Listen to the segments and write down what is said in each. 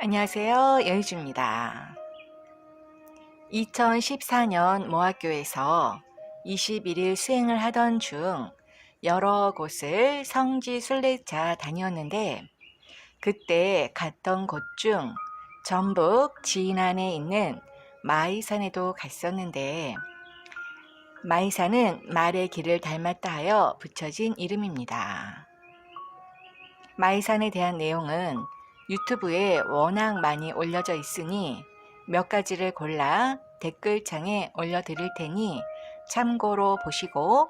안녕하세요. 여희주입니다. 2014년 모학교에서 21일 수행을 하던 중 여러 곳을 성지 순례차 다녔는데 그때 갔던 곳 중 전북 진안에 있는 마이산에도 갔었는데 마이산은 말의 길을 닮았다 하여 붙여진 이름입니다. 마이산에 대한 내용은 유튜브에 워낙 많이 올려져 있으니 몇 가지를 골라 댓글창에 올려드릴 테니 참고로 보시고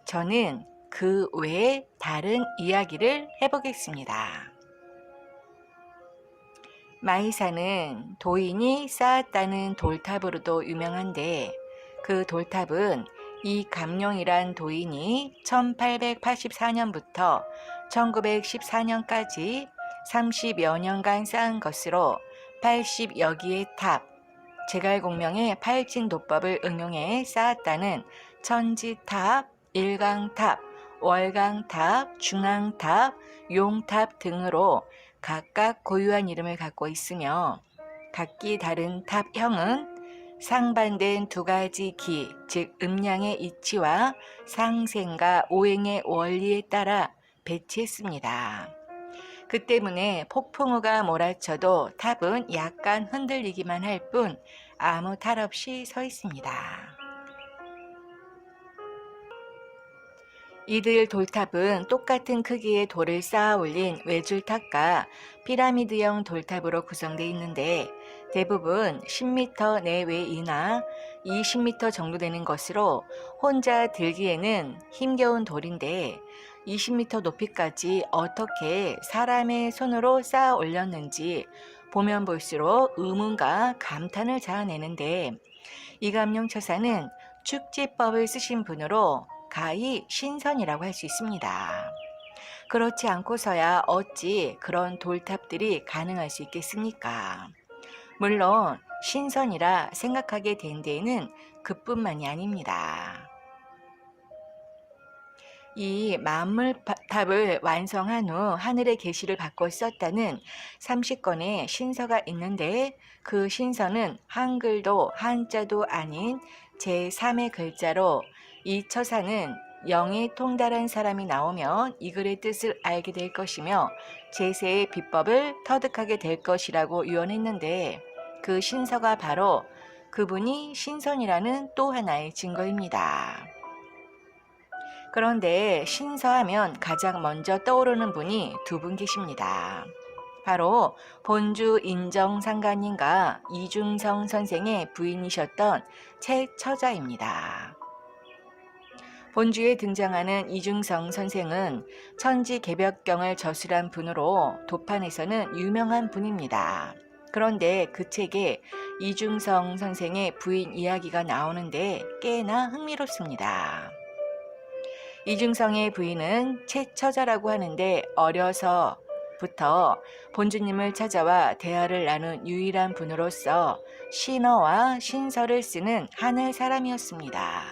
저는 그 외에 다른 이야기를 해보겠습니다. 마이산은 도인이 쌓았다는 돌탑으로도 유명한데 그 돌탑은 이감룡이란 도인이 1884년부터 1914년까지 30여 년간 쌓은 것으로 80여 개의 탑, 제갈공명의 팔진도법을 응용해 쌓았다는 천지탑, 일강탑, 월강탑, 중앙탑, 용탑 등으로 각각 고유한 이름을 갖고 있으며 각기 다른 탑형은 상반된 두 가지 기, 즉 음양의 이치와 상생과 오행의 원리에 따라 배치했습니다. 그 때문에 폭풍우가 몰아쳐도 탑은 약간 흔들리기만 할 뿐 아무 탈 없이 서 있습니다. 이들 돌탑은 똑같은 크기의 돌을 쌓아 올린 외줄탑과 피라미드형 돌탑으로 구성되어 있는데 대부분 10m 내외이나 20m 정도 되는 것으로 혼자 들기에는 힘겨운 돌인데 20m 높이까지 어떻게 사람의 손으로 쌓아 올렸는지 보면 볼수록 의문과 감탄을 자아내는데 이감룡 처사는 축지법을 쓰신 분으로 가히 신선이라고 할 수 있습니다. 그렇지 않고서야 어찌 그런 돌탑들이 가능할 수 있겠습니까? 물론 신선이라 생각하게 된 데에는 그뿐만이 아닙니다. 이 만물탑을 완성한 후 하늘의 계시를 받고 썼다는 30건의 신서가 있는데 그 신서는 한글도 한자도 아닌 제3의 글자로 이 처사는 영에 통달한 사람이 나오면 이 글의 뜻을 알게 될 것이며 제세의 비법을 터득하게 될 것이라고 유언했는데 그 신서가 바로 그분이 신선이라는 또 하나의 증거입니다. 그런데 신서하면 가장 먼저 떠오르는 분이 두 분 계십니다. 바로 본주 인정상가님과 이중성 선생의 부인이셨던 최처자입니다. 본주에 등장하는 이중성 선생은 천지개벽경을 저술한 분으로 도판에서는 유명한 분입니다. 그런데 그 책에 이중성 선생의 부인 이야기가 나오는데 꽤나 흥미롭습니다. 이중성의 부인은 최처자라고 하는데 어려서부터 본주님을 찾아와 대화를 나눈 유일한 분으로서 신어와 신서를 쓰는 하늘 사람이었습니다.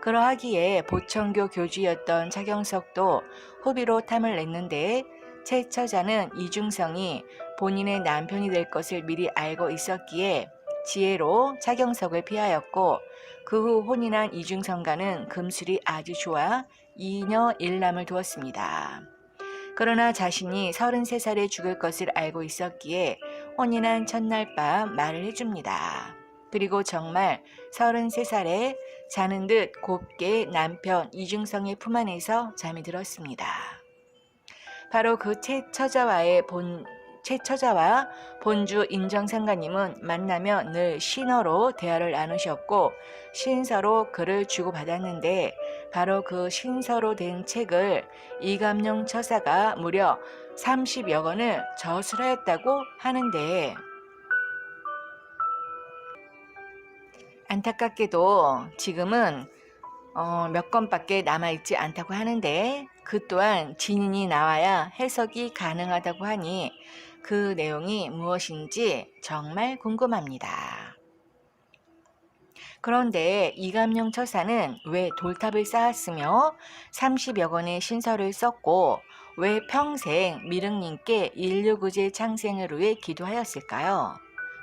그러하기에 보청교 교주였던 차경석도 후비로 탐을 냈는데 최처자는 이중성이 본인의 남편이 될 것을 미리 알고 있었기에 지혜로 차경석을 피하였고 그 후 혼인한 이중성과는 금술이 아주 좋아 2녀 1남을 두었습니다. 그러나 자신이 33살에 죽을 것을 알고 있었기에 혼인한 첫날 밤 말을 해줍니다. 그리고 정말 33살에 자는 듯 곱게 남편 이중성의 품 안에서 잠이 들었습니다. 바로 그 최처자와 본주 인정상가님은 만나면 늘 신어로 대화를 나누셨고 신서로 글을 주고받았는데 바로 그 신서로 된 책을 이감룡 처사가 무려 30여 권을 저술하였다고 하는데 안타깝게도 지금은 몇 권밖에 남아있지 않다고 하는데 그 또한 진인이 나와야 해석이 가능하다고 하니 그 내용이 무엇인지 정말 궁금합니다. 그런데 이감룡 처사는 왜 돌탑을 쌓았으며 30여 권의 신서를 썼고 왜 평생 미륵님께 인류구제 창생을 위해 기도하였을까요?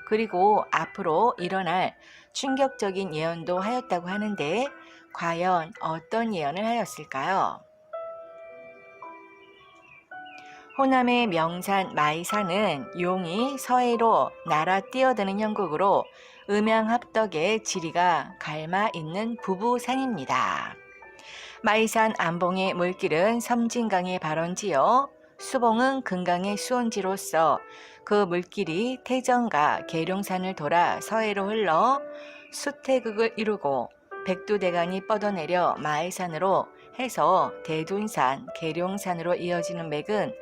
그리고 앞으로 일어날 충격적인 예언도 하였다고 하는데 과연 어떤 예언을 하였을까요? 호남의 명산 마이산은 용이 서해로 날아 뛰어드는 형국으로 음양합덕의 지리가 갈마 있는 부부산입니다. 마이산 안봉의 물길은 섬진강의 발원지요. 수봉은 금강의 수원지로서 그 물길이 태정과 계룡산을 돌아 서해로 흘러 수태극을 이루고 백두대간이 뻗어내려 마이산으로 해서 대둔산, 계룡산으로 이어지는 맥은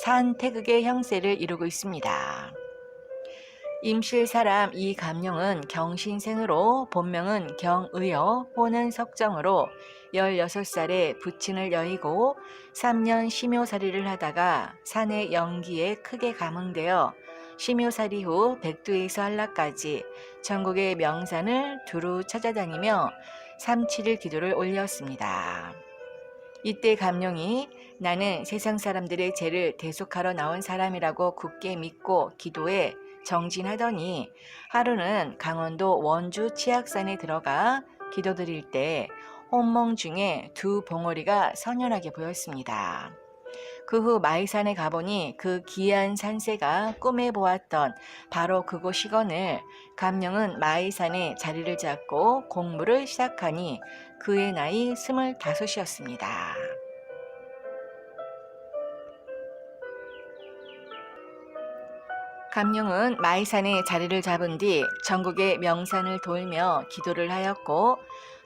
산태극의 형세를 이루고 있습니다. 임실사람 이감룡은 경신생으로 본명은 경의여 호는 석정으로 16살에 부친을 여의고 3년 심효살이를 하다가 산의 연기에 크게 감흥되어 심효살이 후 백두에서 한라까지 전국의 명산을 두루 찾아다니며 3-7일 기도를 올렸습니다. 이때 감룡이 나는 세상 사람들의 죄를 대속하러 나온 사람이라고 굳게 믿고 기도해 정진하더니 하루는 강원도 원주 치악산에 들어가 기도드릴 때 혼몽 중에 두 봉오리가 선연하게 보였습니다. 그 후 마이산에 가보니 그 기이한 산세가 꿈에 보았던 바로 그곳이거늘 감룡은 마이산에 자리를 잡고 공부를 시작하니 그의 나이 25이었습니다. 감룡은 마이산에 자리를 잡은 뒤 전국의 명산을 돌며 기도를 하였고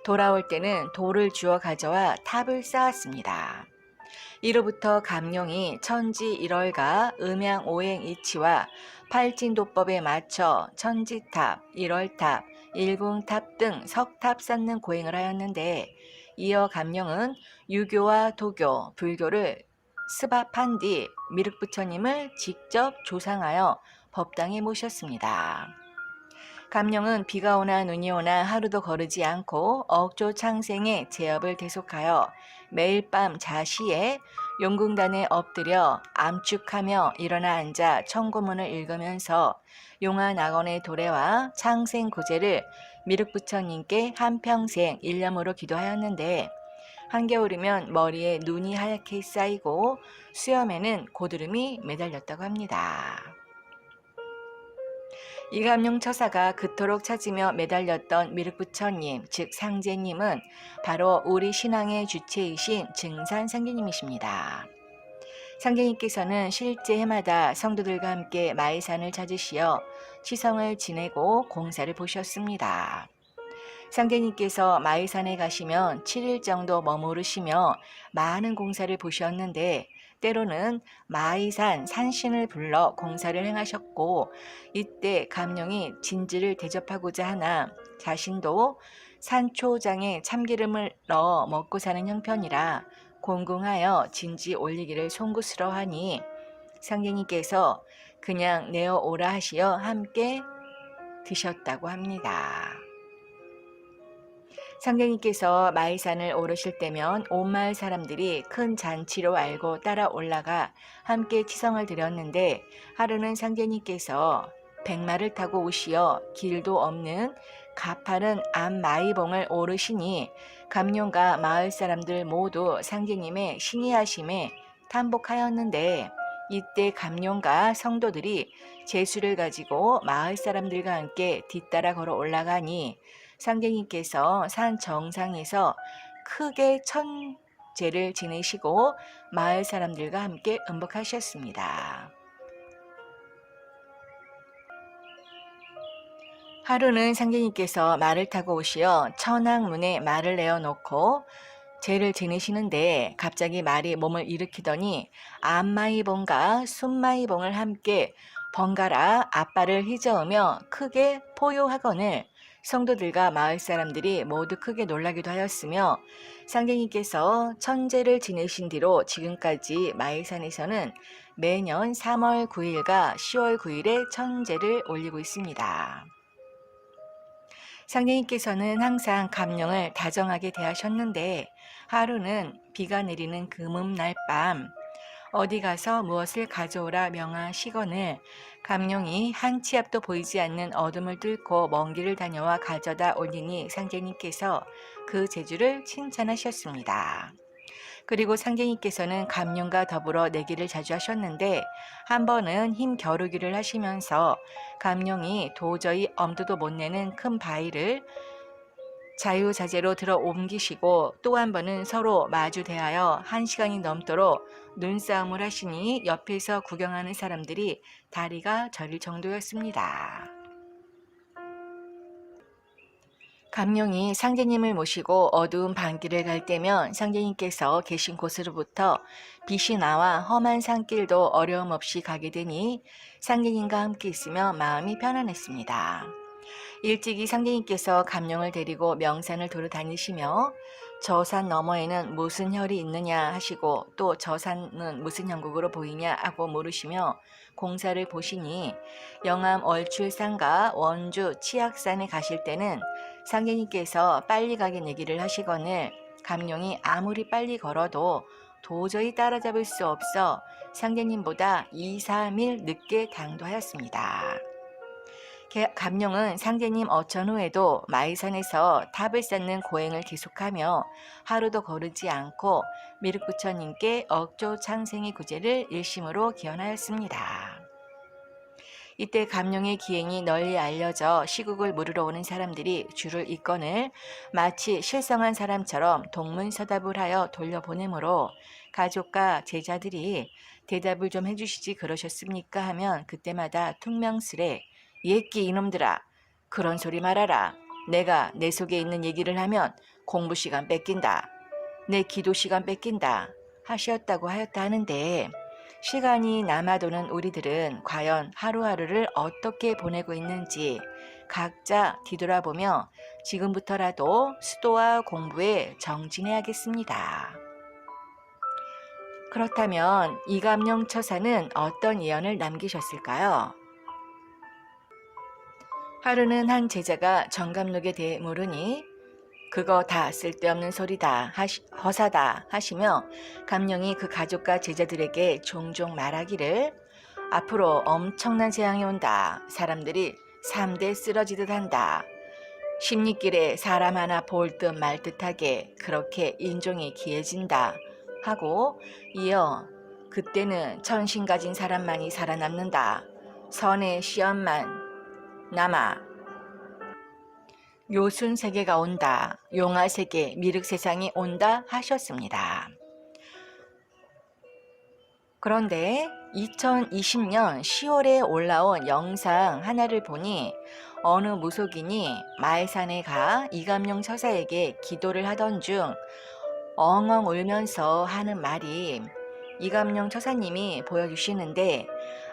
돌아올 때는 돌을 주워 가져와 탑을 쌓았습니다. 이로부터 감룡이 천지 일월가 음양 오행 이치와 팔진도법에 맞춰 천지탑, 일월탑, 일궁탑 등 석탑 쌓는 고행을 하였는데 이어 감룡은 유교와 도교, 불교를 스밥한 뒤 미륵부처님을 직접 조상하여 법당에 모셨습니다. 감룡은 비가 오나 눈이 오나 하루도 거르지 않고 억조 창생의 제업을 계속하여 매일 밤 자시에 용궁단에 엎드려 암축하며 일어나 앉아 청고문을 읽으면서 용화낙원의 도래와 창생고제를 미륵부처님께 한평생 일념으로 기도하였는데 한겨울이면 머리에 눈이 하얗게 쌓이고 수염에는 고드름이 매달렸다고 합니다. 이감룡 처사가 그토록 찾으며 매달렸던 미륵부처님, 즉 상제님은 바로 우리 신앙의 주체이신 증산 상제님이십니다. 상제님께서는 실제 해마다 성도들과 함께 마이산을 찾으시어 치성을 지내고 공사를 보셨습니다. 상제님께서 마이산에 가시면 7일 정도 머무르시며 많은 공사를 보셨는데 때로는 마이산 산신을 불러 공사를 행하셨고 이때 감룡이 진지를 대접하고자 하나 자신도 산초장에 참기름을 넣어 먹고 사는 형편이라 공궁하여 진지 올리기를 송구스러워하니 상제님께서 그냥 내어 오라 하시어 함께 드셨다고 합니다. 상제님께서 마이산을 오르실 때면 온 마을 사람들이 큰 잔치로 알고 따라 올라가 함께 치성을 드렸는데 하루는 상제님께서 백마를 타고 오시어 길도 없는 가파른 암마이봉을 오르시니 감룡과 마을 사람들 모두 상제님의 신의하심에 탄복하였는데 이때 감룡과 성도들이 제수를 가지고 마을 사람들과 함께 뒤따라 걸어 올라가니 상제님께서 산 정상에서 크게 천제를 지내시고 마을 사람들과 함께 음복하셨습니다. 하루는 상제님께서 말을 타고 오시어 천왕문에 말을 내어놓고 제를 지내시는데 갑자기 말이 몸을 일으키더니 암마이봉과 순마이봉을 함께 번갈아 앞발을 휘저으며 크게 포효하거늘 성도들과 마을 사람들이 모두 크게 놀라기도 하였으며 상제님께서 천제를 지내신 뒤로 지금까지 마이산에서는 매년 3월 9일과 10월 9일에 천제를 올리고 있습니다. 상제님께서는 항상 감룡을 다정하게 대하셨는데 하루는 비가 내리는 금음날 밤 어디 가서 무엇을 가져오라 명하시거늘 감룡이 한 치 앞도 보이지 않는 어둠을 뚫고 먼 길을 다녀와 가져다 올리니 상제님께서 그 재주를 칭찬하셨습니다. 그리고 상제님께서는 감룡과 더불어 내기를 자주 하셨는데 한 번은 힘 겨루기를 하시면서 감룡이 도저히 엄두도 못 내는 큰 바위를 자유자재로 들어 옮기시고 또 한 번은 서로 마주 대하여 1시간이 넘도록 눈싸움을 하시니 옆에서 구경하는 사람들이 다리가 저릴 정도였습니다. 감룡이 상제님을 모시고 어두운 밤길을 갈 때면 상제님께서 계신 곳으로부터 빛이 나와 험한 산길도 어려움 없이 가게 되니 상제님과 함께 있으며 마음이 편안했습니다. 일찍이 상제님께서 감룡을 데리고 명산을 돌아다니시며 저 산 너머에는 무슨 혈이 있느냐 하시고 또 저 산은 무슨 형국으로 보이냐 하고 물으시며 공사를 보시니 영암 얼출산과 원주 치악산에 가실 때는 상제님께서 빨리 가게 내기를 하시거늘 감룡이 아무리 빨리 걸어도 도저히 따라잡을 수 없어 상제님보다 2, 3일 늦게 당도하였습니다. 감룡은 상제님 어천 후에도 마이산에서 탑을 쌓는 고행을 계속하며 하루도 거르지 않고 미륵부처님께 억조 창생의 구제를 일심으로 기원하였습니다. 이때 감룡의 기행이 널리 알려져 시국을 물으러 오는 사람들이 줄을 잇거늘 마치 실성한 사람처럼 동문서답을 하여 돌려보내므로 가족과 제자들이 대답을 좀 해주시지 그러셨습니까 하면 그때마다 퉁명스레 예끼 이놈들아 그런 소리 말아라. 내가 내 속에 있는 얘기를 하면 공부 시간 뺏긴다. 내 기도 시간 뺏긴다. 하셨다고 하였다 하는데 시간이 남아도는 우리들은 과연 하루하루를 어떻게 보내고 있는지 각자 뒤돌아보며 지금부터라도 수도와 공부에 정진해야겠습니다. 그렇다면 이감룡 처사는 어떤 예언을 남기셨을까요? 하루는 한 제자가 정감록에 대해 물으니 그거 다 쓸데없는 소리다, 허사다 하시며 감룡이 그 가족과 제자들에게 종종 말하기를 앞으로 엄청난 재앙이 온다. 사람들이 3대 쓰러지듯 한다. 십리길에 사람 하나 볼 듯 말 듯하게 그렇게 인종이 기해진다. 하고 이어 그때는 천신 가진 사람만이 살아남는다. 선의 시험만 남아 요순 세계가 온다. 용화 세계, 미륵 세상이 온다 하셨습니다. 그런데 2020년 10월에 올라온 영상 하나를 보니 어느 무속인이 마해산에 가 이감룡 처사에게 기도를 하던 중 엉엉 울면서 하는 말이 이감룡 처사님이 보여주시는데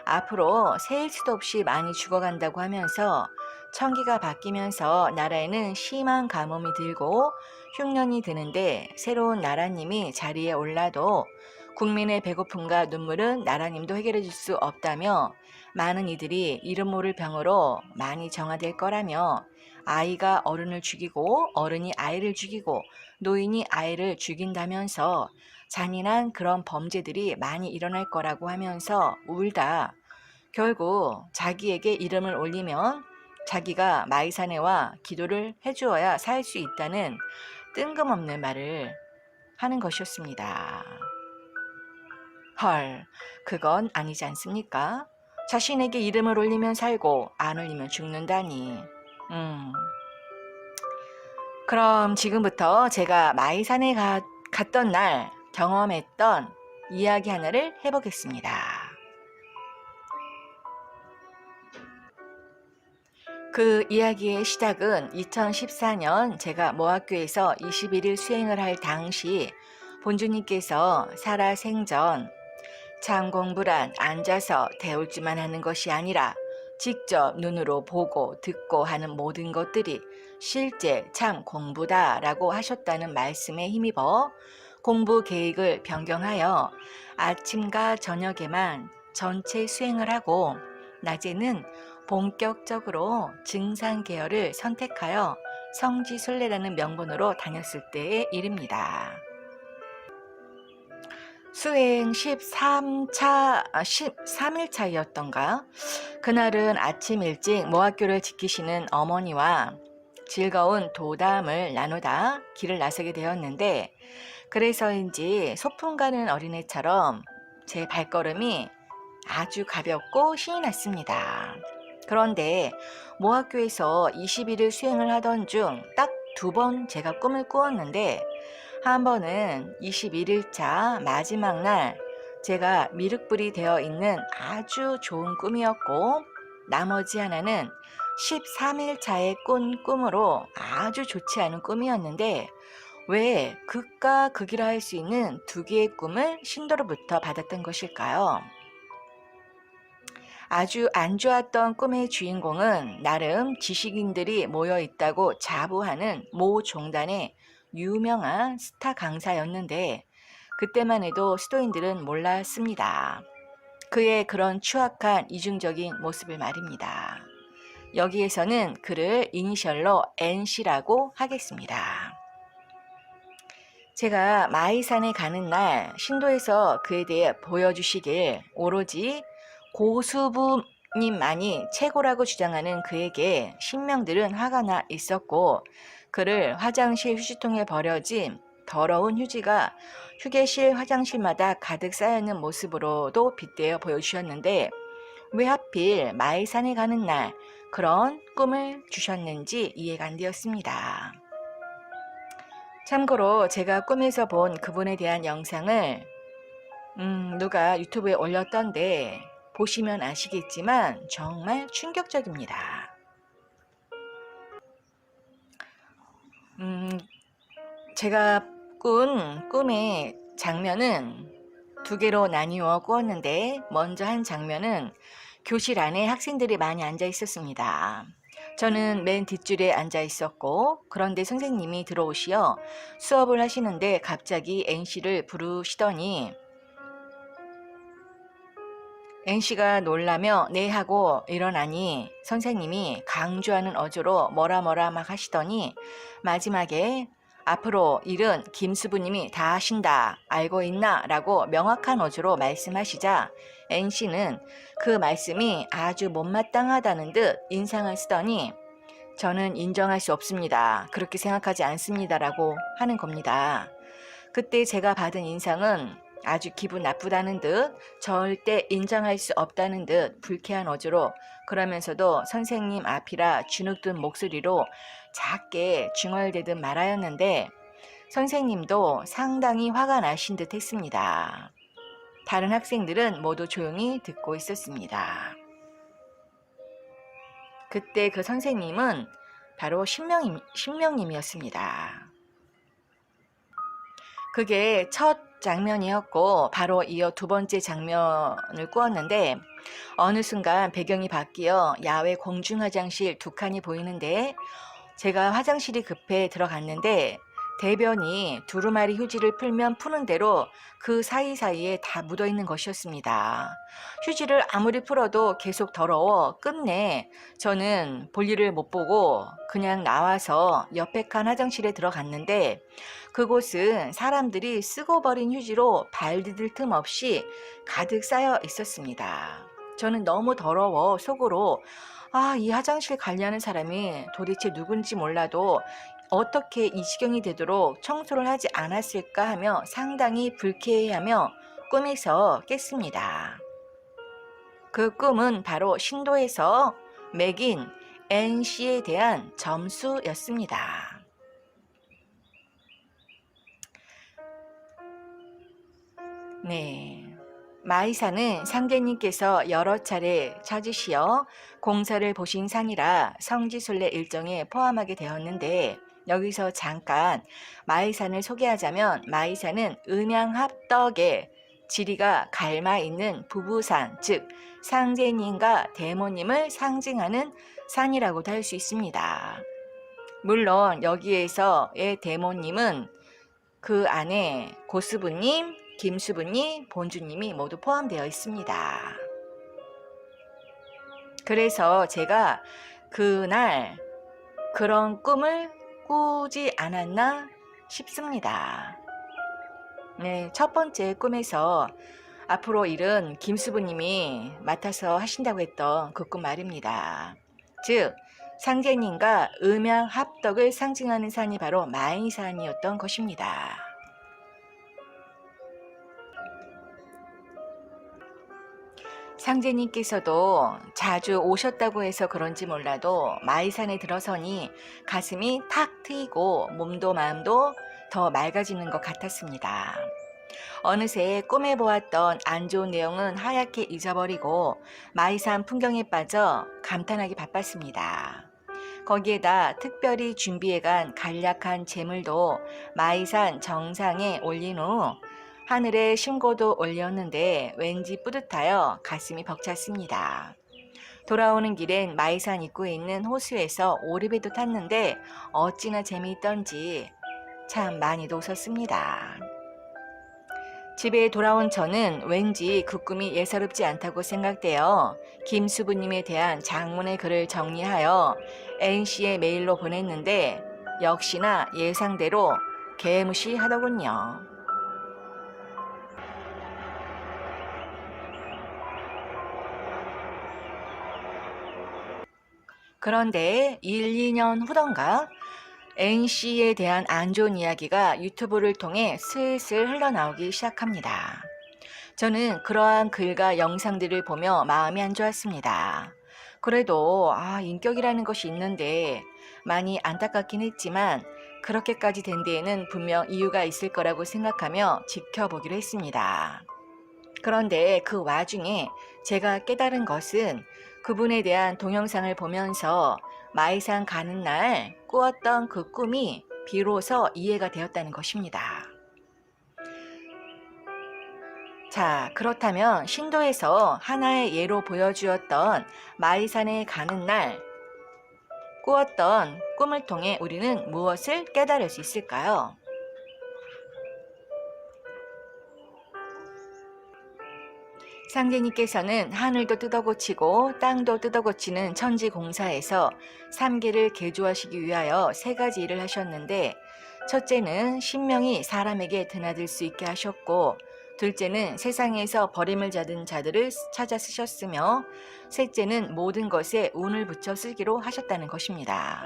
앞으로 세일 수도 없이 많이 죽어간다고 하면서 청기가 바뀌면서 나라에는 심한 가뭄이 들고 흉년이 드는데 새로운 나라님이 자리에 올라도 국민의 배고픔과 눈물은 나라님도 해결해 줄 수 없다며 많은 이들이 이름 모를 병으로 많이 정화될 거라며 아이가 어른을 죽이고 어른이 아이를 죽이고 노인이 아이를 죽인다면서 잔인한 그런 범죄들이 많이 일어날 거라고 하면서 울다 결국 자기에게 이름을 올리면 자기가 마이산에 와 기도를 해주어야 살 수 있다는 뜬금없는 말을 하는 것이었습니다. 헐, 그건 아니지 않습니까? 자신에게 이름을 올리면 살고 안 올리면 죽는다니. 그럼 지금부터 제가 마이산에 갔던 날 경험했던 이야기 하나를 해보겠습니다. 그 이야기의 시작은 2014년 제가 모학교에서 21일 수행을 할 당시 본주님께서 살아생전 참 공부란 앉아서 대울주만 하는 것이 아니라 직접 눈으로 보고 듣고 하는 모든 것들이 실제 참 공부다라고 하셨다는 말씀에 힘입어 공부 계획을 변경하여 아침과 저녁에만 전체 수행을 하고 낮에는 본격적으로 증상 계열을 선택하여 성지순례라는 명분으로 다녔을 때의 일입니다. 수행 13일 차이였던가? 그날은 아침 일찍 모학교를 지키시는 어머니와 즐거운 도담을 나누다 길을 나서게 되었는데, 그래서인지 소풍 가는 어린애처럼 제 발걸음이 아주 가볍고 신이 났습니다. 그런데 모학교에서 21일 수행을 하던 중 딱 2번 제가 꿈을 꾸었는데, 한 번은 21일차 마지막 날 제가 미륵불이 되어 있는 아주 좋은 꿈이었고, 나머지 하나는 13일차에 꾼 꿈으로 아주 좋지 않은 꿈이었는데, 왜 극과 극이라 할 수 있는 2개의 꿈을 신도로부터 받았던 것일까요? 아주 안 좋았던 꿈의 주인공은 나름 지식인들이 모여 있다고 자부하는 모 종단의 유명한 스타 강사였는데, 그때만 해도 수도인들은 몰랐습니다. 그의 그런 추악한 이중적인 모습을 말입니다. 여기에서는 그를 이니셜로 NC라고 하겠습니다. 제가 마이산에 가는 날 신도에서 그에 대해 보여주시길 오로지 고수부님만이 최고라고 주장하는 그에게 신명들은 화가 나 있었고, 그를 화장실 휴지통에 버려진 더러운 휴지가 휴게실 화장실마다 가득 쌓여있는 모습으로도 빗대어 보여주셨는데, 왜 하필 마이산에 가는 날 그런 꿈을 주셨는지 이해가 안 되었습니다. 참고로 제가 꿈에서 본 그분에 대한 영상을 누가 유튜브에 올렸던데, 보시면 아시겠지만 정말 충격적입니다. 제가 꾼 꿈의 장면은 2개로 나뉘어 꾸었는데, 먼저 한 장면은 교실 안에 학생들이 많이 앉아 있었습니다. 저는 맨 뒷줄에 앉아 있었고, 그런데 선생님이 들어오시어 수업을 하시는데 갑자기 NC를 부르시더니, NC가 놀라며 네 하고 일어나니 선생님이 강조하는 어조로 뭐라 막 하시더니, 마지막에 앞으로 일은 김수부님이 다 하신다, 알고 있나? 라고 명확한 어조로 말씀하시자 NC는 그 말씀이 아주 못마땅하다는 듯 인상을 쓰더니, 저는 인정할 수 없습니다, 그렇게 생각하지 않습니다 라고 하는 겁니다. 그때 제가 받은 인상은 아주 기분 나쁘다는 듯, 절대 인정할 수 없다는 듯 불쾌한 어조로, 그러면서도 선생님 앞이라 주눅든 목소리로 작게 중얼대듯 말하였는데, 선생님도 상당히 화가 나신 듯 했습니다. 다른 학생들은 모두 조용히 듣고 있었습니다. 그때 그 선생님은 바로 신명님이었습니다. 그게 첫 장면이었고, 바로 이어 2번째 장면을 꾸었는데, 어느 순간 배경이 바뀌어 야외 공중 화장실 2칸이 보이는데, 제가 화장실이 급해 들어갔는데 대변이 두루마리 휴지를 풀면 푸는 대로 그 사이사이에 다 묻어있는 것이었습니다. 휴지를 아무리 풀어도 계속 더러워 끝내 저는 볼일을 못 보고 그냥 나와서 옆에 칸 화장실에 들어갔는데, 그곳은 사람들이 쓰고 버린 휴지로 발 디딜 틈 없이 가득 쌓여 있었습니다. 저는 너무 더러워 속으로, 이 화장실 관리하는 사람이 도대체 누군지 몰라도 어떻게 이 지경이 되도록 청소를 하지 않았을까 하며 상당히 불쾌해하며 꿈에서 깼습니다. 그 꿈은 바로 신도에서 매긴 NC에 대한 점수였습니다. 네. 마이산은 상제님께서 여러 차례 찾으시어 공사를 보신 산이라 성지순례 일정에 포함하게 되었는데, 여기서 잠깐 마이산을 소개하자면, 마이산은 음양합덕의 지리가 갈마 있는 부부산, 즉 상제님과 대모님을 상징하는 산이라고도 할 수 있습니다. 물론 여기에서의 대모님은 그 안에 고수부님, 김수부님, 본주님이 모두 포함되어 있습니다. 그래서 제가 그날 그런 꿈을 꾸지 않았나 싶습니다. 네, 첫 번째 꿈에서 앞으로 일은 김수부님이 맡아서 하신다고 했던 그 꿈 말입니다. 즉, 상제님과 음양 합덕을 상징하는 산이 바로 마이산이었던 것입니다. 상제님께서도 자주 오셨다고 해서 그런지 몰라도 마이산에 들어서니 가슴이 탁 트이고 몸도 마음도 더 맑아지는 것 같았습니다. 어느새 꿈에 보았던 안 좋은 내용은 하얗게 잊어버리고 마이산 풍경에 빠져 감탄하기 바빴습니다. 거기에다 특별히 준비해간 간략한 제물도 마이산 정상에 올린 후 하늘에 신고도 올렸는데 왠지 뿌듯하여 가슴이 벅찼습니다. 돌아오는 길엔 마이산 입구에 있는 호수에서 오리배도 탔는데 어찌나 재미있던지 참 많이도 웃었습니다. 집에 돌아온 저는 왠지 그 꿈이 예사롭지 않다고 생각되어 김수부님에 대한 장문의 글을 정리하여 N씨의 메일로 보냈는데 역시나 예상대로 개무시하더군요. 그런데 1, 2년 후던가 N씨에 대한 안 좋은 이야기가 유튜브를 통해 슬슬 흘러나오기 시작합니다. 저는 그러한 글과 영상들을 보며 마음이 안 좋았습니다. 그래도 인격이라는 것이 있는데 많이 안타깝긴 했지만 그렇게까지 된 데에는 분명 이유가 있을 거라고 생각하며 지켜보기로 했습니다. 그런데 그 와중에 제가 깨달은 것은 그분에 대한 동영상을 보면서 마이산 가는 날 꾸었던 그 꿈이 비로소 이해가 되었다는 것입니다. 자, 그렇다면 신도에서 하나의 예로 보여주었던 마이산에 가는 날 꾸었던 꿈을 통해 우리는 무엇을 깨달을 수 있을까요? 상제님께서는 하늘도 뜯어고치고 땅도 뜯어고치는 천지공사에서 3계를 개조하시기 위하여 3가지 일을 하셨는데 첫째는 신명이 사람에게 드나들 수 있게 하셨고 둘째는 세상에서 버림을 받은 자들을 찾아 쓰셨으며 셋째는 모든 것에 운을 붙여 쓰기로 하셨다는 것입니다.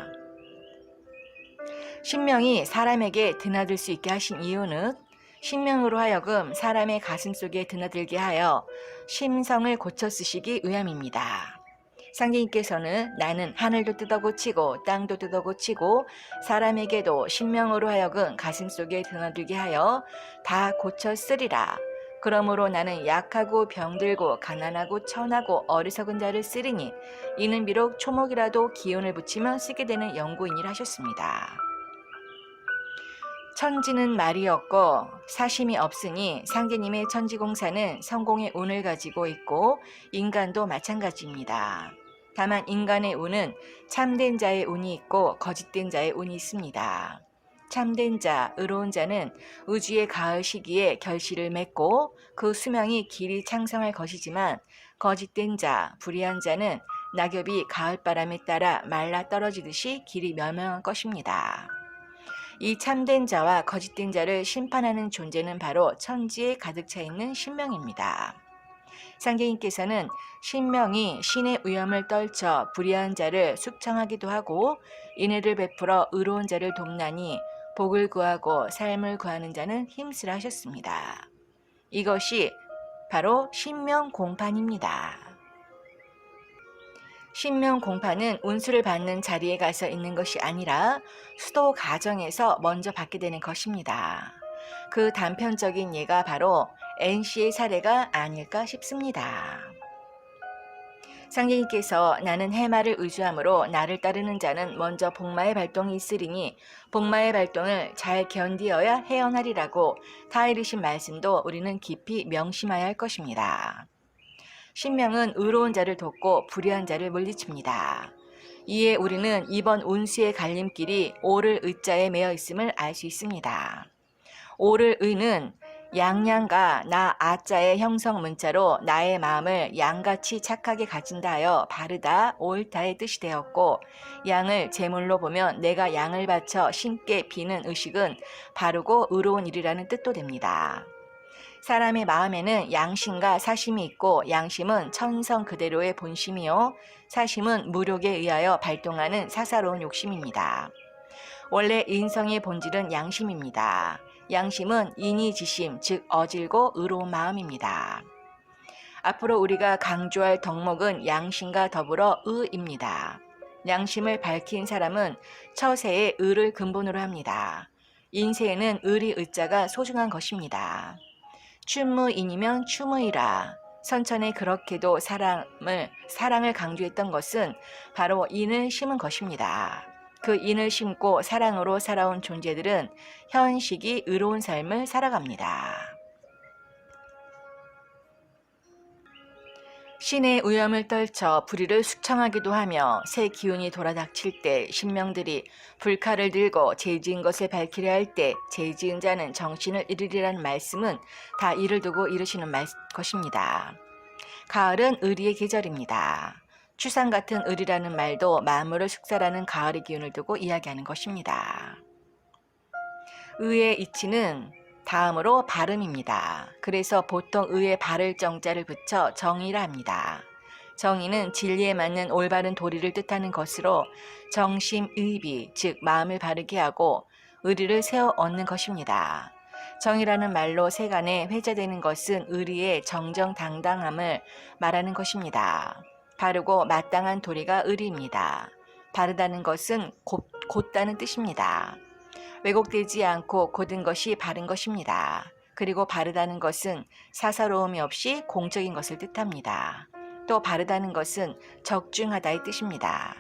신명이 사람에게 드나들 수 있게 하신 이유는 신명으로 하여금 사람의 가슴 속에 드나들게 하여 심성을 고쳐 쓰시기 위함입니다. 상제님께서는 나는 하늘도 뜯어고치고 땅도 뜯어고치고 사람에게도 신명으로 하여금 가슴 속에 드나들게 하여 다 고쳐 쓰리라. 그러므로 나는 약하고 병들고 가난하고 천하고 어리석은 자를 쓰리니 이는 비록 초목이라도 기운을 붙이며 쓰게 되는 연구인이라 하셨습니다. 천지는 말이 없고 사심이 없으니 상제님의 천지공사는 성공의 운을 가지고 있고 인간도 마찬가지입니다. 다만 인간의 운은 참된 자의 운이 있고 거짓된 자의 운이 있습니다. 참된 자, 의로운 자는 우주의 가을 시기에 결실을 맺고 그 수명이 길이 창성할 것이지만 거짓된 자, 불의한 자는 낙엽이 가을바람에 따라 말라 떨어지듯이 길이 멸망할 것입니다. 이 참된 자와 거짓된 자를 심판하는 존재는 바로 천지에 가득 차 있는 신명입니다. 상제님께서는 신명이 신의 위엄을 떨쳐 불의한 자를 숙청하기도 하고 인애를 베풀어 의로운 자를 돕나니 복을 구하고 삶을 구하는 자는 힘쓰라 하셨습니다. 이것이 바로 신명공판입니다. 신명공판은 운수를 받는 자리에 가서 있는 것이 아니라 수도 과정에서 먼저 받게 되는 것입니다. 그 단편적인 예가 바로 N씨의 사례가 아닐까 싶습니다. 상제님께서 나는 해마를 의주함으로 나를 따르는 자는 먼저 복마의 발동이 있으리니 복마의 발동을 잘 견디어야 해연하리라고 타이르신 말씀도 우리는 깊이 명심해야 할 것입니다. 신명은 의로운 자를 돕고 불의한 자를 물리칩니다. 이에 우리는 이번 운수의 갈림길이 오를 의자에 매여 있음을 알 수 있습니다. 오를 의는 양양과 나 아자의 형성 문자로 나의 마음을 양같이 착하게 가진다 하여 바르다, 옳다의 뜻이 되었고, 양을 제물로 보면 내가 양을 바쳐 신께 비는 의식은 바르고 의로운 일이라는 뜻도 됩니다. 사람의 마음에는 양심과 사심이 있고, 양심은 천성 그대로의 본심이요, 사심은 무력에 의하여 발동하는 사사로운 욕심입니다. 원래 인성의 본질은 양심입니다. 양심은 인의지심, 즉 어질고 의로운 마음입니다. 앞으로 우리가 강조할 덕목은 양심과 더불어 의입니다. 양심을 밝힌 사람은 처세에 의를 근본으로 합니다. 인세에는 의리 의자가 소중한 것입니다. 춘무인이면 추무이라. 선천에 그렇게도 사랑을 강조했던 것은 바로 인을 심은 것입니다. 그 인을 심고 사랑으로 살아온 존재들은 현식이 의로운 삶을 살아갑니다. 신의 위엄을 떨쳐 불의를 숙청하기도 하며 새 기운이 돌아닥칠 때 신명들이 불칼을 들고 죄지은 것을 밝히려 할 때 죄지은 자는 정신을 잃으리라는 말씀은 다 이를 두고 이르시는 것입니다. 가을은 의리의 계절입니다. 추상 같은 의리라는 말도 만물을 숙살하는 가을의 기운을 두고 이야기하는 것입니다. 의의 이치는 다음으로 발음입니다. 그래서 보통 의에 바를 정자를 붙여 정의라 합니다. 정의는 진리에 맞는 올바른 도리를 뜻하는 것으로 정심의비, 즉 마음을 바르게 하고 의리를 세워 얻는 것입니다. 정의라는 말로 세간에 회자되는 것은 의리의 정정당당함을 말하는 것입니다. 바르고 마땅한 도리가 의리입니다. 바르다는 것은 곧다는 뜻입니다. 왜곡되지 않고 곧은 것이 바른 것입니다. 그리고 바르다는 것은 사사로움이 없이 공적인 것을 뜻합니다. 또 바르다는 것은 적중하다의 뜻입니다.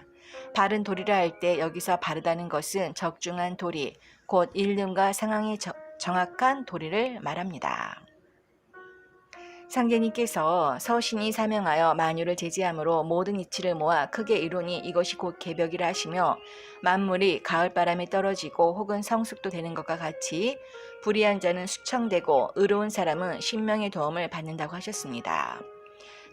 바른 도리라 할 때 여기서 바르다는 것은 적중한 도리, 곧 일념과 상황이 정확한 도리를 말합니다. 상제님께서 서신이 사명하여 만유를 제지함으로 모든 이치를 모아 크게 이루니 이것이 곧 개벽이라 하시며, 만물이 가을바람에 떨어지고 혹은 성숙도 되는 것과 같이 불의한 자는 숙청되고 의로운 사람은 신명의 도움을 받는다고 하셨습니다.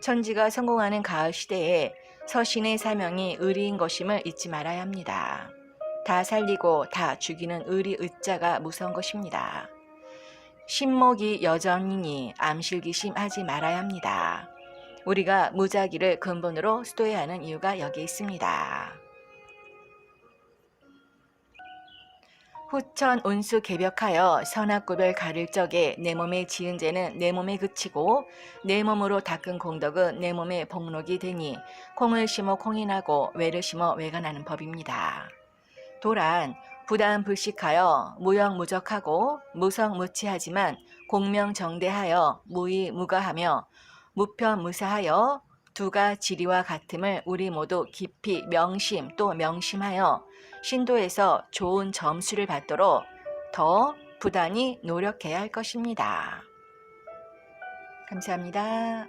천지가 성공하는 가을 시대에 서신의 사명이 의리인 것임을 잊지 말아야 합니다. 다 살리고 다 죽이는 의리 의자가 무서운 것입니다. 신목이 여전이니 암실기심 하지 말아야 합니다. 우리가 무작위를 근본으로 수도해야 하는 이유가 여기에 있습니다. 후천 온수 개벽하여 선악구별 가릴 적에 내 몸에 지은 죄는 내 몸에 그치고 내 몸으로 닦은 공덕은 내 몸에 복록이 되니 콩을 심어 콩이 나고 외를 심어 외가 나는 법입니다. 도란 부담불식하여 무형무적하고 무성무치하지만 공명정대하여 무의무가하며 무편무사하여 두가 지리와 같음을 우리 모두 깊이 명심 또 명심하여 신도에서 좋은 점수를 받도록 더 부단히 노력해야 할 것입니다. 감사합니다.